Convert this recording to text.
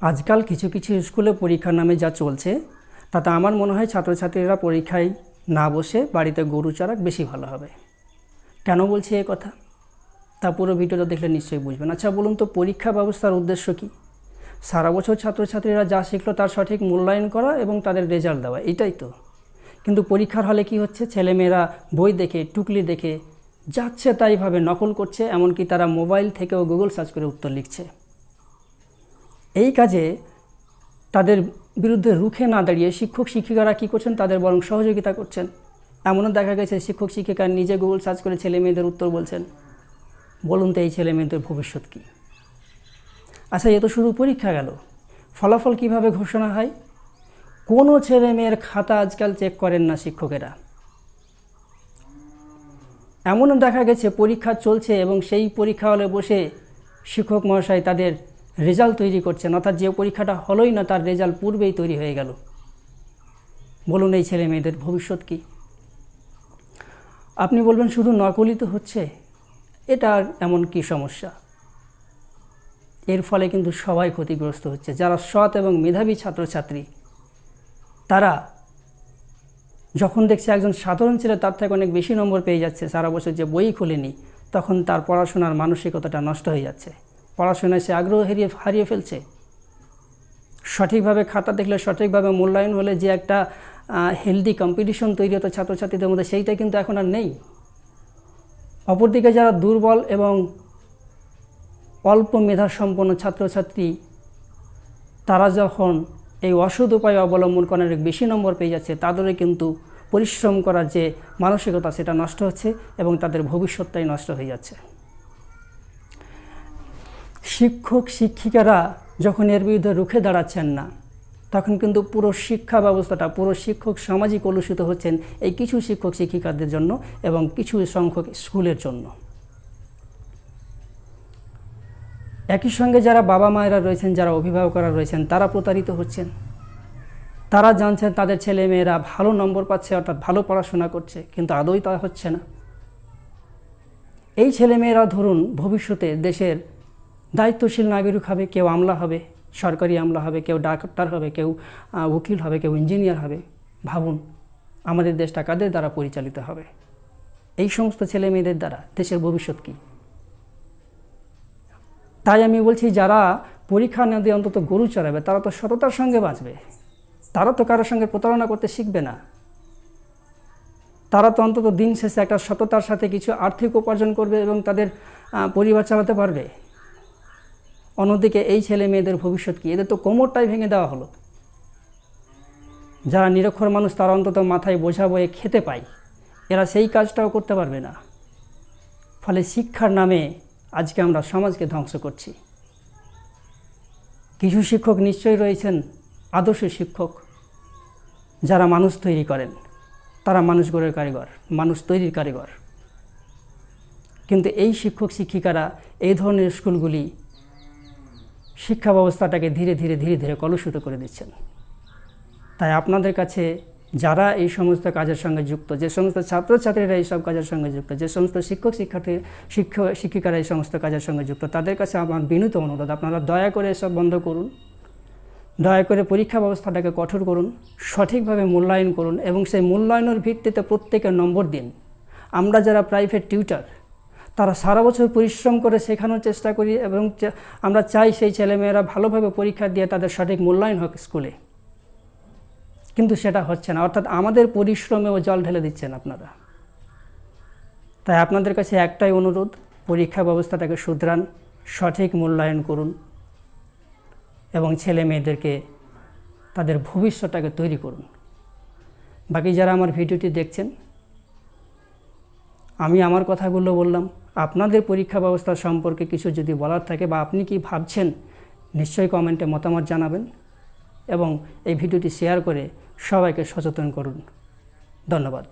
আজকাল কিছু কিছু স্কুলে পরীক্ষার নামে যা চলছে তাতে আমার মনে হয় ছাত্রছাত্রীরা পরীক্ষায় না বসে বাড়িতে গরু চড়াক বেশি ভালো হবে। কেন বলছি এই কথা তা পুরো ভিডিওটা দেখলে নিশ্চয়ই বুঝবেন। আচ্ছা বলুন তো, পরীক্ষা ব্যবস্থার উদ্দেশ্য কী? সারা বছর ছাত্রছাত্রীরা যা শিখলো তার সঠিক মূল্যায়ন করা এবং তাদের রেজাল্ট দেওয়া, এটাই তো। কিন্তু পরীক্ষার হলে কি হচ্ছে, ছেলেমেয়েরা বই দেখে টুকলি দেখে যাচ্ছে তাইভাবে নকল করছে, এমনকি তারা মোবাইল থেকেও গুগল সার্চ করে উত্তর লিখছে। এই কাজে তাদের বিরুদ্ধে রুখে না দাঁড়িয়ে শিক্ষক শিক্ষিকারা কী করছেন, তাদের বরং সহযোগিতা করছেন। এমনও দেখা গেছে শিক্ষক শিক্ষিকা নিজে গুগল সার্চ করে ছেলে মেয়েদের উত্তর বলছেন। বলুন তো এই ছেলে মেয়েদের ভবিষ্যৎ কী? আচ্ছা, এ তো শুধু পরীক্ষা গেল, ফলাফল কিভাবে ঘোষণা হয়? কোনো ছেলে মেয়ের খাতা আজকাল চেক করেন না শিক্ষকেরা। এমনও দেখা গেছে পরীক্ষা চলছে এবং সেই পরীক্ষা হলে বসে শিক্ষক মহাশয় তাদের রেজাল্ট তৈরি করছেন, অর্থাৎ যে পরীক্ষাটা হলোই না তার রেজাল্ট পূর্বেই তৈরি হয়ে গেল। বলুন এই ছেলে মেয়েদের ভবিষ্যৎ কী? আপনি বলবেন শুধু নকলই তো হচ্ছে, এটার এমন কি সমস্যা? এর ফলে কিন্তু সবাই ক্ষতিগ্রস্ত হচ্ছে। যারা সৎ এবং মেধাবী ছাত্রছাত্রী তারা যখন দেখছে একজন সাধারণ ছেলে তার থেকে অনেক বেশি নম্বর পেয়ে যাচ্ছে, সারা বছর যে বই খুলেনি, তখন তার পড়াশোনার মানসিকতাটা নষ্ট হয়ে যাচ্ছে। পড়াশোনায় সে আগ্রহ হারিয়ে ফেলছে। সঠিকভাবে খাতা দেখলে, সঠিকভাবে মূল্যায়ন হলে যে একটা হেলদি কম্পিটিশন তৈরি হতো ছাত্রছাত্রীদের মধ্যে, সেইটা কিন্তু এখন আর নেই। অপরদিকে যারা দুর্বল এবং অল্প মেধাসম্পন্ন ছাত্রছাত্রী তারা যখন এই অসৎ উপায় অবলম্বন করে অনেক বেশি নম্বর পেয়ে যাচ্ছে, তাদেরও কিন্তু পরিশ্রম করার যে মানসিকতা সেটা নষ্ট হচ্ছে এবং তাদের ভবিষ্যৎটাই নষ্ট হয়ে যাচ্ছে। শিক্ষক শিক্ষিকারা যখন এর বিরুদ্ধে রুখে দাঁড়াচ্ছেন না, তখন কিন্তু পুরো শিক্ষা ব্যবস্থাটা, পুরো শিক্ষক সমাজই কলুষিত হচ্ছেন এই কিছু শিক্ষক শিক্ষিকাদের জন্য এবং কিছু সংখ্যক স্কুলের জন্য। একই সঙ্গে যারা বাবা মায়েরা রয়েছেন, যারা অভিভাবকরা রয়েছেন, তারা প্রতারিত হচ্ছেন। তারা জানছেন তাদের ছেলে মেয়েরা ভালো নম্বর পাচ্ছে, অর্থাৎ ভালো পড়াশোনা করছে, কিন্তু আদৌ তা হচ্ছে না। এই ছেলে মেয়েরা ধরুন ভবিষ্যতে দেশের দায়িত্বশীল নাগরিক হবে, কেউ আমলা হবে, সরকারি আমলা হবে, কেউ ডাক্তার হবে, কেউ উকিল হবে, কেউ ইঞ্জিনিয়ার হবে। ভাবুন আমাদের দেশটা কাদের দ্বারা পরিচালিত হবে? এই সমস্ত ছেলে মেয়েদের দ্বারা দেশের ভবিষ্যৎ কী? তাই আমি বলছি, যারা পরীক্ষা না দিয়ে অন্তত গরু চড়াবে তারা তো সততার সঙ্গে বাঁচবে। তারা তো কারোর সঙ্গে প্রতারণা করতে শিখবে না। তারা তো অন্তত দিন শেষে একটা সততার সাথে কিছু আর্থিক উপার্জন করবে এবং তাদের পরিবার চালাতে পারবে। অন্যদিকে এই ছেলে মেয়েদের ভবিষ্যৎ কী? এদের তো কোমরটাই ভেঙে দেওয়া হলো। যারা নিরক্ষর মানুষ তারা অন্তত মাথায় বোঝা বয়ে খেতে পায়, এরা সেই কাজটাও করতে পারবে না। ফলে শিক্ষার নামে আজকে আমরা সমাজকে ধ্বংস করছি। কিছু শিক্ষক নিশ্চয়ই রয়েছেন আদর্শ শিক্ষক, যারা মানুষ তৈরি করেন, তারা মানুষ গড়ের কারিগর, মানুষ তৈরির কারিগর। কিন্তু এই শিক্ষক শিক্ষিকারা, এই ধরনের স্কুলগুলি শিক্ষা ব্যবস্থাটাকে ধীরে ধীরে ধীরে ধীরে কলুষিত করে দিচ্ছেন। তাই আপনাদের কাছে যারা এই সমস্ত কাজের সঙ্গে যুক্ত, যে সমস্ত ছাত্রছাত্রীরা এই সব কাজের সঙ্গে যুক্ত, যে সমস্ত শিক্ষিকারা এই সমস্ত কাজের সঙ্গে যুক্ত, তাদের কাছে আমার বিনীত অনুরোধ, আপনারা দয়া করে এসব বন্ধ করুন। দয়া করে পরীক্ষা ব্যবস্থাটাকে কঠোর করুন, সঠিকভাবে মূল্যায়ন করুন এবং সেই মূল্যায়নের ভিত্তিতে প্রত্যেকের নম্বর দিন। আমরা যারা প্রাইভেট টিউটার, তারা সারা বছর পরিশ্রম করে শেখানোর চেষ্টা করি এবং আমরা চাই সেই ছেলেমেয়েরা ভালোভাবে পরীক্ষা দিয়ে তাদের সঠিক মূল্যায়ন হোক স্কুলে, কিন্তু সেটা হচ্ছে না। অর্থাৎ আমাদের পরিশ্রমেও জল ঢেলে দিচ্ছেন আপনারা। তাই আপনাদের কাছে একটাই অনুরোধ, পরীক্ষা ব্যবস্থাটাকে শুধরান, সঠিক মূল্যায়ন করুন এবং ছেলে মেয়েদেরকে তাদের ভবিষ্যৎটাকে তৈরি করুন। বাকি যারা আমার ভিডিওটি দেখছেন, আমি আমার কথাগুলো বললাম, আপনাদের পরীক্ষা ব্যবস্থা সম্পর্কে কিছু যদি বলার থাকে বা আপনি কি ভাবছেন, নিশ্চয়ই কমেন্টে মতামত জানাবেন এবং এই ভিডিওটি শেয়ার করে সবাইকে সচেতন করুন। ধন্যবাদ।